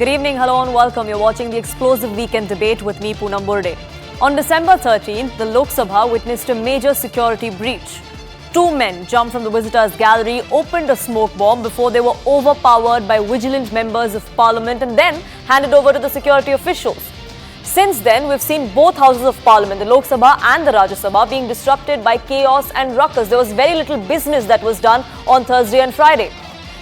Good evening, hello and welcome. You're watching the explosive weekend debate with me, Poonam Burde. On December 13th, the Lok Sabha witnessed a major security breach. Two men jumped from the visitors' gallery, opened a smoke bomb before they were overpowered by vigilant members of parliament and then handed over to the security officials. Since then, we've seen both houses of parliament, the Lok Sabha and the Rajya Sabha, being disrupted by chaos and ruckus. There was very little business that was done on Thursday and Friday.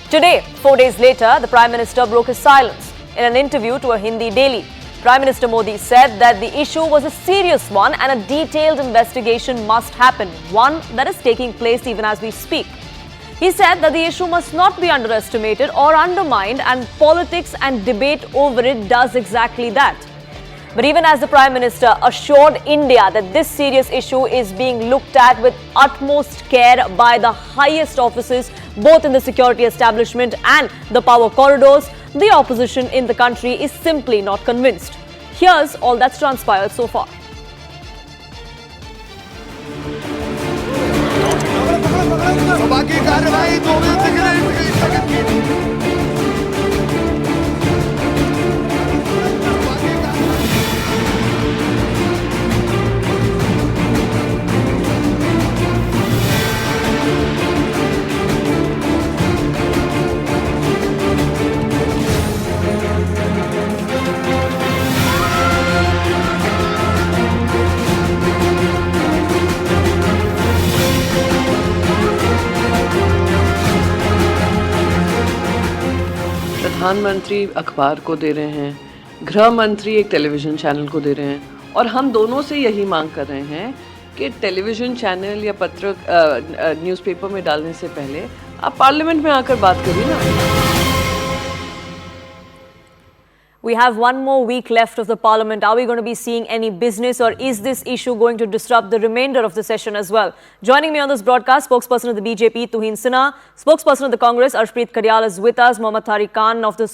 Today, 4 days later, the Prime Minister broke his silence. In an interview to a Hindi daily, Prime Minister Modi said that the issue was a serious one and a detailed investigation must happen, one that is taking place even as we speak. He said that the issue must not be underestimated or undermined, and politics and debate over it does exactly that. But even as the Prime Minister assured India that this serious issue is being looked at with utmost care by the highest offices, both in the security establishment and the power corridors, the opposition in the country is simply not convinced. Here's all that's transpired so far. प्रधानमंत्री अखबार को दे रहे हैं, गृह मंत्री एक television channel को दे रहे हैं और हम दोनों से यही मांग कर रहे हैं कि टेलीविज़न चैनल या पत्र न्यूज़पेपर में डालने से पहले आप पार्लियामेंट में आकर बात करिए ना। We have one more week left of the parliament. Are we going to be seeing any business, or is this issue going to disrupt the remainder of the session as well? Joining me on this broadcast, spokesperson of the BJP Tuhin Sinha, spokesperson of the Congress Arshpreet Khadial is with us, Mohammad Tariq Khan of the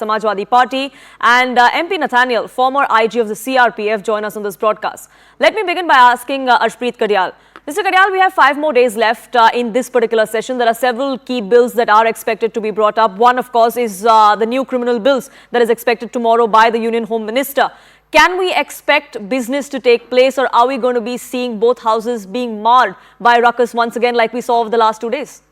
Samajwadi Party, and MP Nathaniel, former IG of the CRPF, join us on this broadcast. Let me begin by asking Arshpreet Khadial. Mr. Khadial, we have 5 more days left in this particular session. There are several key bills that are expected to be brought up. One, of course, is the new criminal bills that is expected tomorrow by the Union Home Minister. Can we expect business to take place, or are we going to be seeing both houses being marred by ruckus once again like we saw over the last 2 days?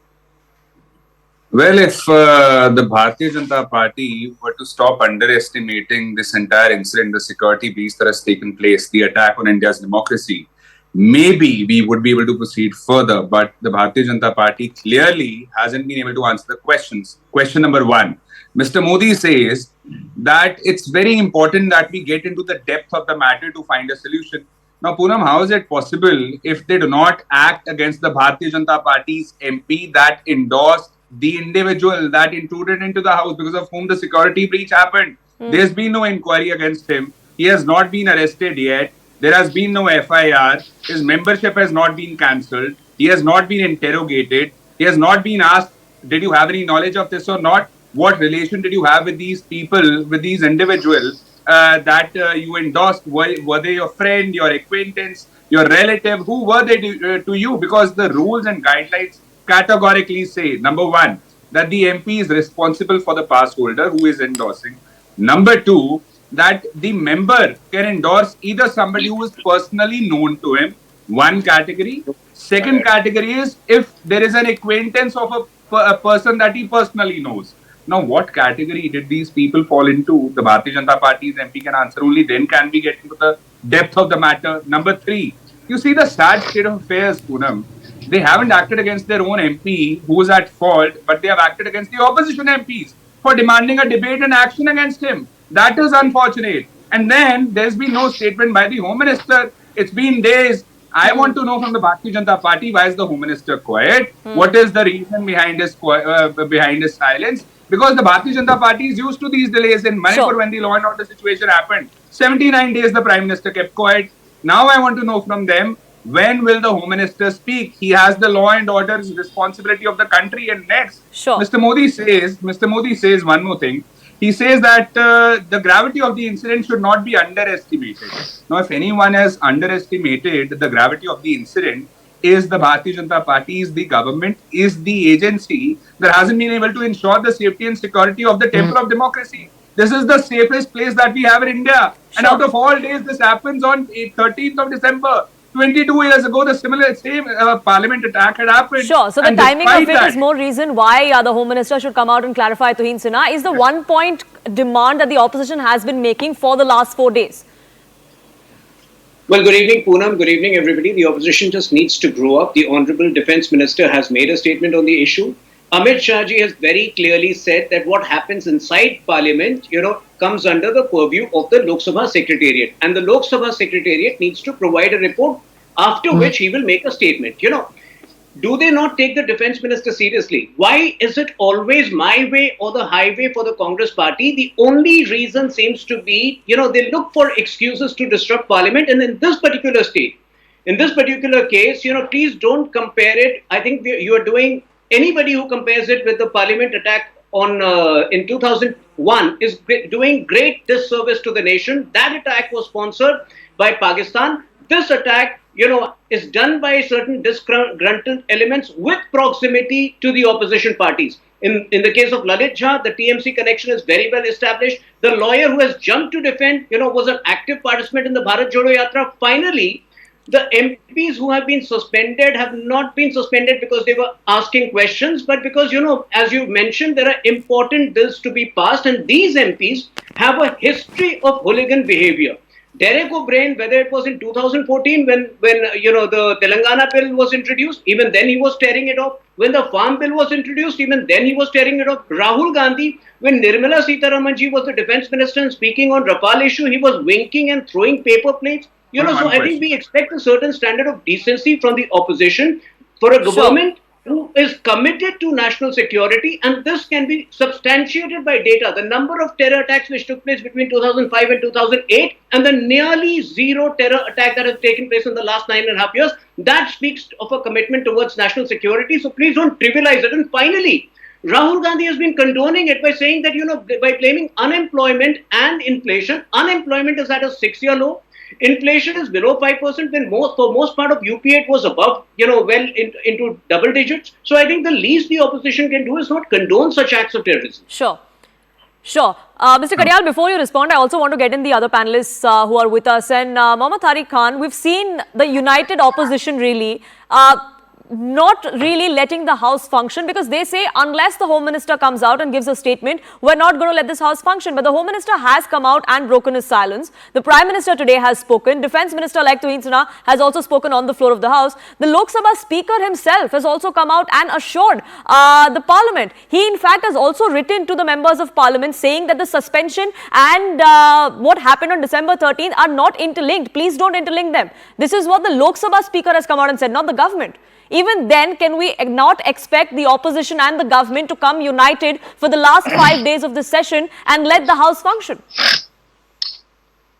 Well, if the Bharatiya Janata Party were to stop underestimating this entire incident, the security breach that has taken place, the attack on India's democracy, maybe we would be able to proceed further, but the Bharatiya Janata Party clearly hasn't been able to answer the questions. Question number 1, Mr. Modi says that it's very important that we get into the depth of the matter to find a solution. Now, Poonam, how is it possible if they do not act against the Bharatiya Janata Party's MP that endorsed the individual that intruded into the house because of whom the security breach happened? There's been no inquiry against him. He has not been arrested yet. There has been no FIR. His membership has not been cancelled. He has not been interrogated. He has not been asked, did you have any knowledge of this or not? What relation did you have with these people, with these individuals that you endorsed? Were they your friend, your acquaintance, your relative? Who were they to you? Because the rules and guidelines categorically say, number 1, that the MP is responsible for the pass holder who is endorsing. Number 2, that the member can endorse either somebody who is personally known to him, one category. Second category is if there is an acquaintance of a person that he personally knows. Now, what category did these people fall into? The Bharatiya Janata Party's MP can answer. Only then can we get into the depth of the matter. Number 3, you see the sad state of affairs, Poonam. They haven't acted against their own MP who is at fault, but they have acted against the opposition MPs for demanding a debate and action against him. That is unfortunate. And then there's been no statement by the Home Minister. It's been days. I want to know from the Bharatiya Janata Party, why is the Home Minister quiet? What is the reason behind his silence? Because the Bharatiya Janata Party is used to these delays. In Manipur, when the law and order situation happened, 79 days the Prime Minister kept quiet. Now I want to know from them, when will the Home Minister speak? He has the law and order responsibility of the country. And next, Mr. Modi says one more thing. He says that the gravity of the incident should not be underestimated. Now, if anyone has underestimated the gravity of the incident, is the Bharatiya Janata Party, is the government, is the agency that hasn't been able to ensure the safety and security of the temple of democracy. This is the safest place that we have in India. And out of all days, this happens on 13th of December. 22 years ago, the same parliament attack had happened. Sure. So the And timing of it despite is more reason why the Home Minister should come out and clarify. Tuhin Sinha is the one-point demand that the opposition has been making for the last 4 days. Well, good evening, Poonam. Good evening, everybody. The opposition just needs to grow up. The Honorable Defence Minister has made a statement on the issue. Amit Shah ji has very clearly said that what happens inside Parliament, comes under the purview of the Lok Sabha Secretariat. And the Lok Sabha Secretariat needs to provide a report, after which he will make a statement. Do they not take the defence minister seriously? Why is it always my way or the highway for the Congress party? The only reason seems to be, they look for excuses to disrupt Parliament. And in this particular state, in this particular case, please don't compare it. I think you are doing, anybody who compares it with the Parliament attack on in 2001 is doing great disservice to the nation. That attack was sponsored by Pakistan. This attack, is done by certain disgruntled elements with proximity to the opposition parties. In the case of Lalit Jha, the TMC connection is very well established. The lawyer who has jumped to defend, was an active participant in the Bharat Jodo Yatra. Finally, the MPs who have been suspended have not been suspended because they were asking questions, but because, as you mentioned, there are important bills to be passed, and these MPs have a history of hooligan behavior. Derek O'Brien, whether it was in 2014 when the Telangana bill was introduced, even then he was tearing it off. When the farm bill was introduced, even then he was tearing it off. Rahul Gandhi, when Nirmala Sitharaman ji was the defence minister and speaking on Rafale issue, he was winking and throwing paper plates. So I think we expect a certain standard of decency from the opposition for a government who is committed to national security, and this can be substantiated by data. The number of terror attacks which took place between 2005 and 2008 and the nearly zero terror attack that has taken place in the last 9.5 years, that speaks of a commitment towards national security. So please don't trivialize it. And finally, Rahul Gandhi has been condoning it by saying that, by blaming unemployment and inflation. Unemployment is at a 6-year low. Inflation is below 5%, when for most part of UPA it was above, into double digits. So I think the least the opposition can do is not condone such acts of terrorism. Sure. Mr. Khadial, before you respond, I also want to get in the other panelists who are with us. And Mohammad Tariq Khan, we've seen the united opposition really not really letting the House function, because they say unless the Home Minister comes out and gives a statement, we're not going to let this House function. But the Home Minister has come out and broken his silence. The Prime Minister today has spoken. Defence Minister like Tuhin Sinha has also spoken on the floor of the House. The Lok Sabha Speaker himself has also come out and assured the Parliament. He in fact has also written to the members of Parliament saying that the suspension and what happened on December 13th are not interlinked. Please don't interlink them. This is what the Lok Sabha Speaker has come out and said, not the government. Even then, can we not expect the opposition and the government to come united for the last 5 days of the session and let the House function?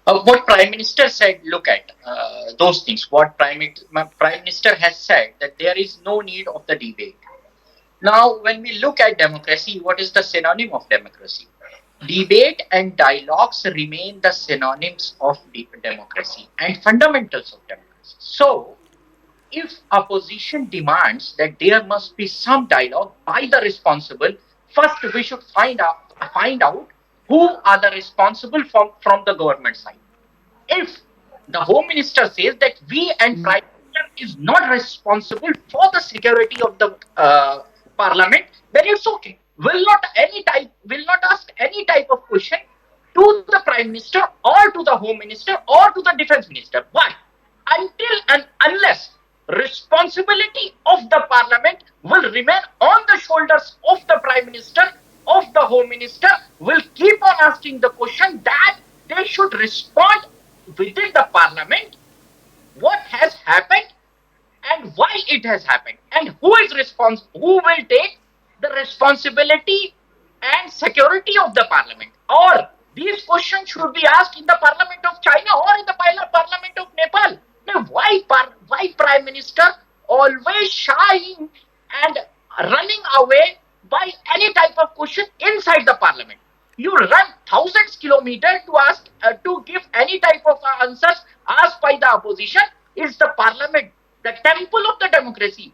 What Prime Minister said, look at those things. What Prime Minister has said, that there is no need of the debate. Now, when we look at democracy, what is the synonym of democracy? Debate and dialogues remain the synonyms of democracy and fundamentals of democracy. So, if opposition demands that there must be some dialogue by the responsible, first we should find out who are the responsible from the government side. If the Home Minister says that we and Prime Minister is not responsible for the security of the Parliament, then it's okay. Will not ask any type of question to the Prime Minister or to the Home Minister or to the Defence Minister. Why? Until and unless responsibility of the Parliament will remain on the shoulders of the Prime Minister, of the Home Minister, will keep on asking the question that they should respond within the Parliament what has happened and why it has happened, and who will take the responsibility and security of the Parliament. Or these questions should be asked in the Parliament of China or in the Parliament of Nepal. Now, why Prime Minister always shying and running away by any type of question inside the Parliament? You run thousands kilometers to ask to give any type of answers asked by the opposition. Is the Parliament the temple of the democracy?